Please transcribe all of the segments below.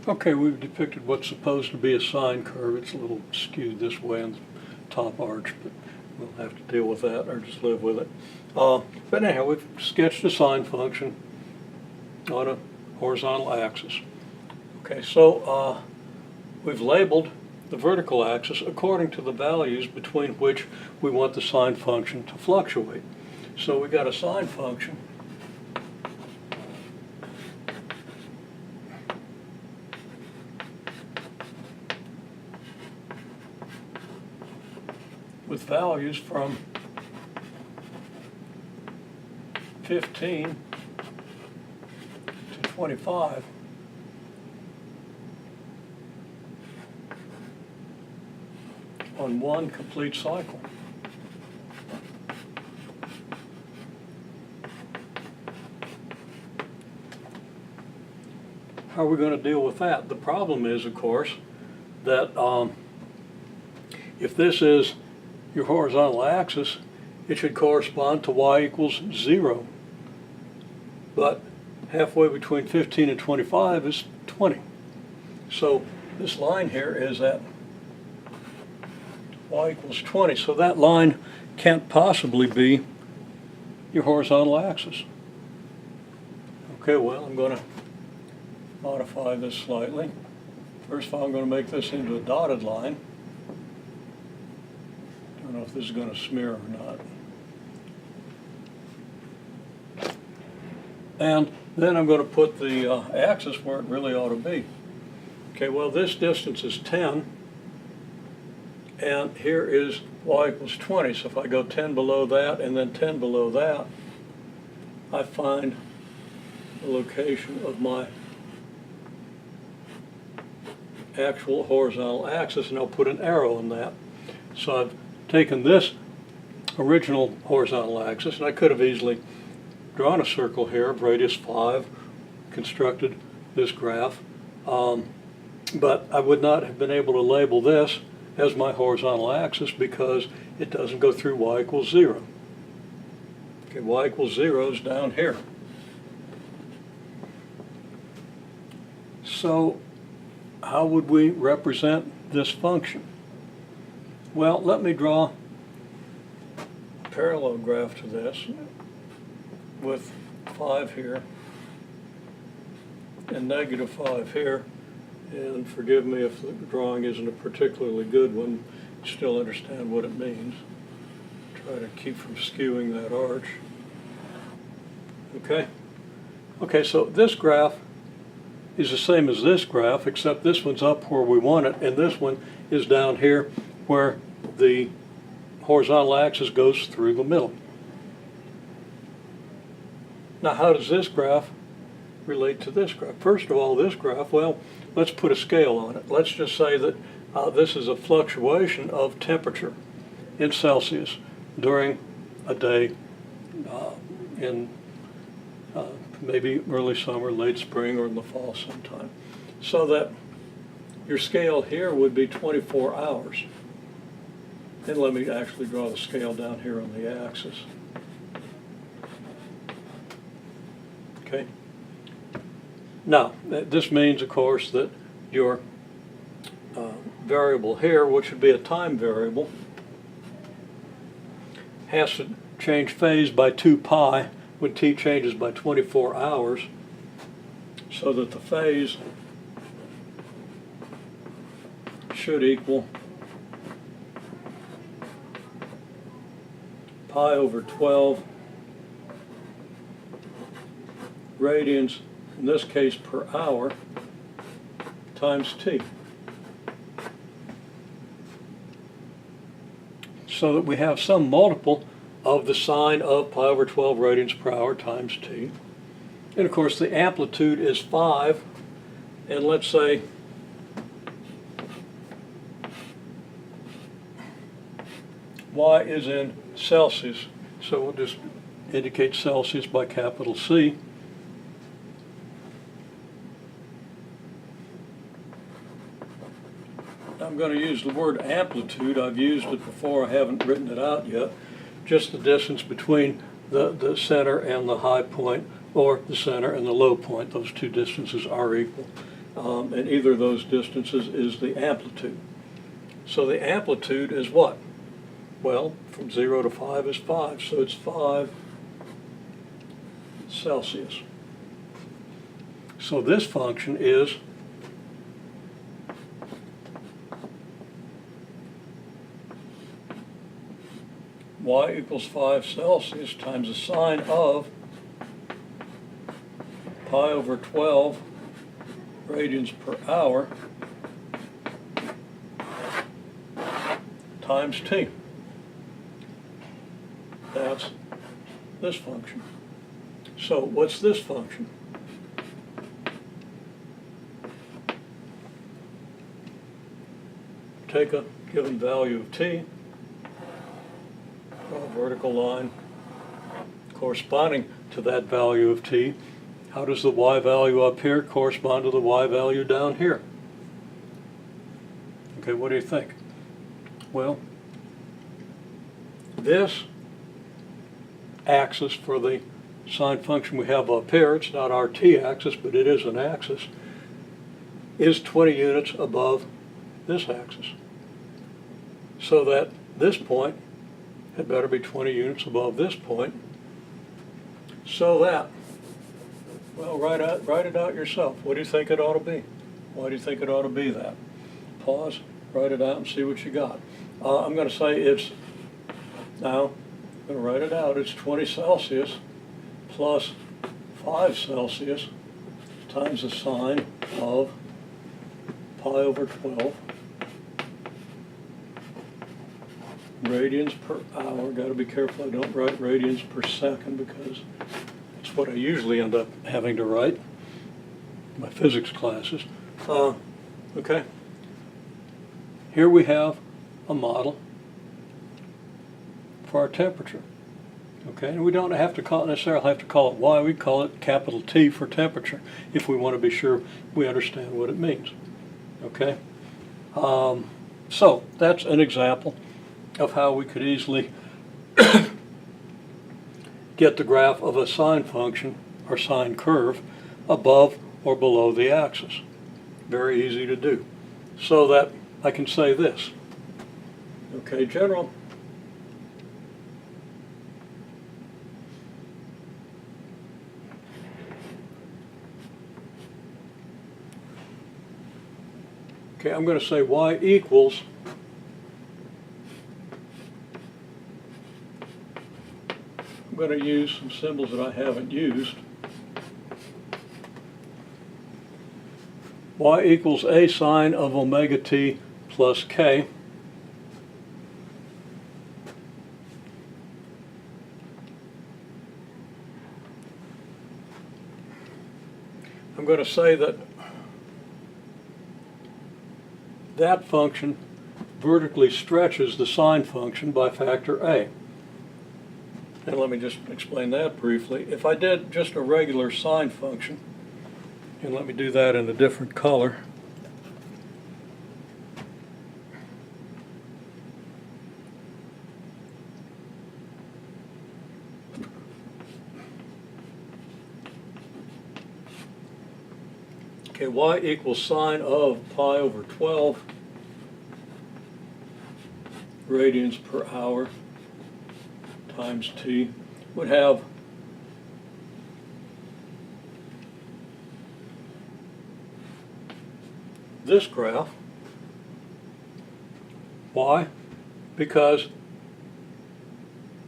Okay, we've depicted what's supposed to be a sine curve. It's a little skewed this way on the top arch, but we'll have to deal with that or just live with it. But anyhow, we've sketched a sine function on a horizontal axis. Okay, so we've labeled the vertical axis according to the values between which we want the sine function to fluctuate. So we got a sine function with values from 15 to 25 on one complete cycle. How are we going to deal with that? The problem is, of course, that if this is your horizontal axis, it should correspond to y equals 0. But halfway between 15 and 25 is 20. So this line here is at y equals 20. So that line can't possibly be your horizontal axis. Okay, well, I'm going to modify this slightly. First of all, I'm going to make this into a dotted line. I don't know if this is going to smear or not. And then I'm going to put the axis where it really ought to be. Okay, well, this distance is 10, and here is y equals 20. So if I go 10 below that and then 10 below that, I find the location of my actual horizontal axis, and I'll put an arrow in that. So I've taken this original horizontal axis, and I could have easily drawn a circle here of radius 5, constructed this graph, but I would not have been able to label this as my horizontal axis because it doesn't go through y equals 0. Okay, y equals 0 is down here. So how would we represent this function? Well, let me draw a parallel graph to this with 5 here and negative 5 here. And forgive me if the drawing isn't a particularly good one. You still understand what it means. Try to keep from skewing that arch. Okay? Okay, so this graph is the same as this graph, except this one's up where we want it, and this one is down here where the horizontal axis goes through the middle. Now, how does this graph relate to this graph? First of all, this graph, well, let's put a scale on it. Let's just say that this is a fluctuation of temperature in Celsius during a day in maybe early summer, late spring, or in the fall sometime. So that your scale here would be 24 hours. And let me actually draw the scale down here on the axis. Okay. Now, this means, of course, that your variable here, which would be a time variable, has to change phase by 2 pi when t changes by 24 hours, so that the phase should equal pi over 12 radians, in this case per hour, times t. So that we have some multiple of the sine of pi over 12 radians per hour times t. And of course the amplitude is 5, and let's say y is in Celsius. So we'll just indicate Celsius by capital C. I'm going to use the word amplitude. I've used it before. I haven't written it out yet. Just the distance between the center and the high point, or the center and the low point. Those two distances are equal. and either of those distances is the amplitude. So the amplitude is what? Well, from 0 to 5 is 5, so it's 5 Celsius. So this function is y equals 5 Celsius times the sine of pi over 12 radians per hour times t. That's this function. So what's this function? Take a given value of t, draw a vertical line corresponding to that value of t. How does the y value up here correspond to the y value down here? Okay, what do you think? Well, this axis for the sine function we have up here, it's not our t-axis, but it is an axis, is 20 units above this axis. So that this point had better be 20 units above this point, so that, well, write it out yourself. What do you think it ought to be? Why do you think it ought to be that? Pause, write it out, and see what you got. I'm going to say it's, now, I'm going to write it out, it's 20 Celsius plus 5 Celsius times the sine of pi over 12 radians per hour. Got to be careful I don't write radians per second, because it's what I usually end up having to write in my physics classes. Okay. Here we have a model for our temperature. Okay, and we don't necessarily have to call it y. We call it capital T for temperature if we want to be sure we understand what it means. Okay, so that's an example of how we could easily get the graph of a sine function or sine curve above or below the axis. Very easy to do. So that I can say this. Okay, general. Okay, I'm going to say y equals I'm going to use some symbols that I haven't used. Y equals a sine of omega t plus k. I'm going to say that that function vertically stretches the sine function by factor a. And let me just explain that briefly. If I did just a regular sine function, and let me do that in a different color. Okay, y equals sine of pi over 12 radians per hour times t would have this graph. Why? Because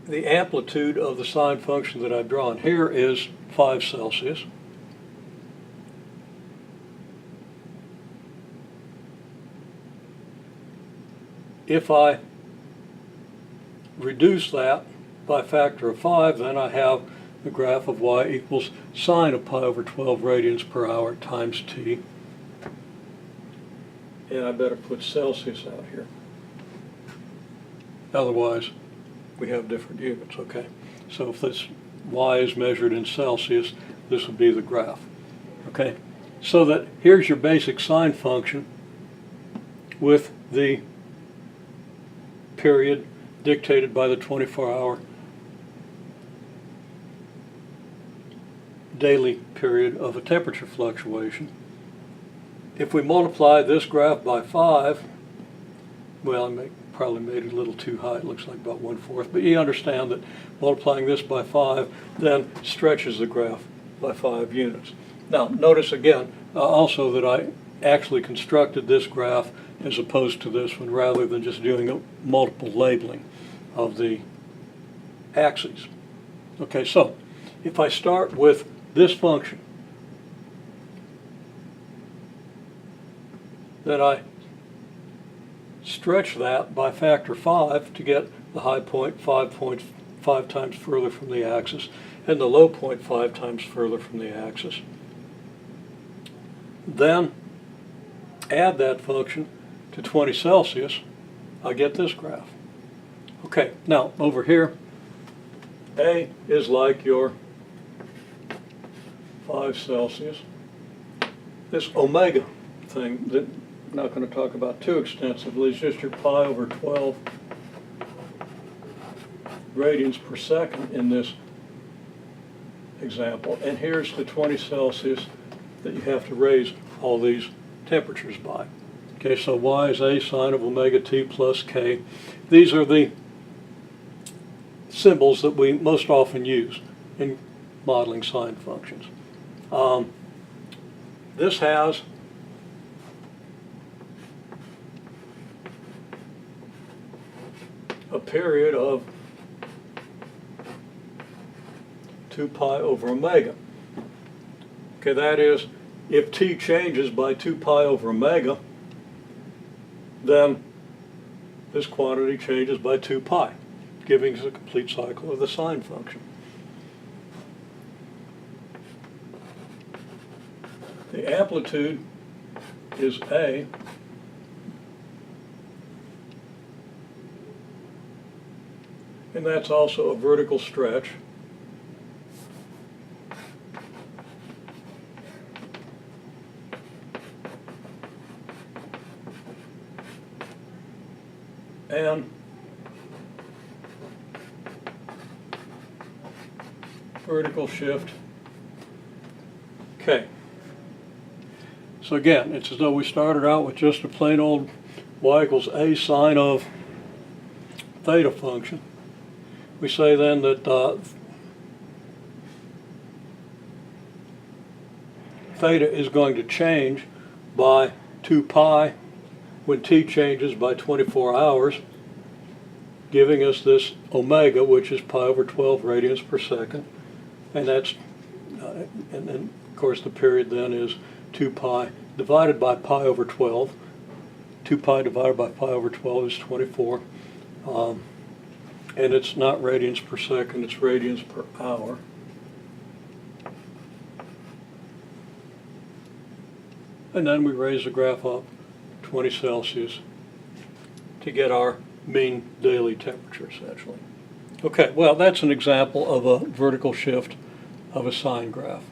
the amplitude of the sine function that I've drawn here is 5 Celsius. If I reduce that by a factor of 5, then I have the graph of y equals sine of pi over 12 radians per hour times t. And I better put Celsius out here. Otherwise, we have different units, okay? So if this y is measured in Celsius, this would be the graph, okay? So that here's your basic sine function with the period dictated by the 24-hour daily period of a temperature fluctuation. if we multiply this graph by 5, well, I probably made it a little too high. It looks like about 1/4. But you understand that multiplying this by 5 then stretches the graph by 5 units. Now, notice again also that I actually constructed this graph as opposed to this one rather than just doing a multiple labeling of the axes. Okay, so if I start with this function, then I stretch that by factor 5 to get the high point 5.5 times further from the axis and the low point 5 times further from the axis. Then add that function to 20 Celsius, I get this graph. Okay, now over here, A is like your 5 Celsius. This omega thing that I'm not going to talk about too extensively is just your pi over 12 radians per second in this example. And here's the 20 Celsius that you have to raise all these temperatures by. Okay, so y is a sine of omega t plus k. These are the symbols that we most often use in modeling sine functions. This has a period of 2 pi over omega. Okay, that is, if t changes by 2 pi over omega, then this quantity changes by 2 pi, giving us a complete cycle of the sine function. The amplitude is A, and that's also a vertical stretch. And vertical shift K. So again, it's as though we started out with just a plain old y equals a sine of theta function. We say then that theta is going to change by 2 pi when t changes by 24 hours, giving us this omega, which is pi over 12 radians per second, and that's and then of course the period then is 2 pi divided by pi over 12. 2 pi divided by pi over 12 is 24, and it's not radians per second, it's radians per hour. And then we raise the graph up 20 Celsius to get our mean daily temperature, essentially. Okay, well, that's an example of a vertical shift of a sine graph.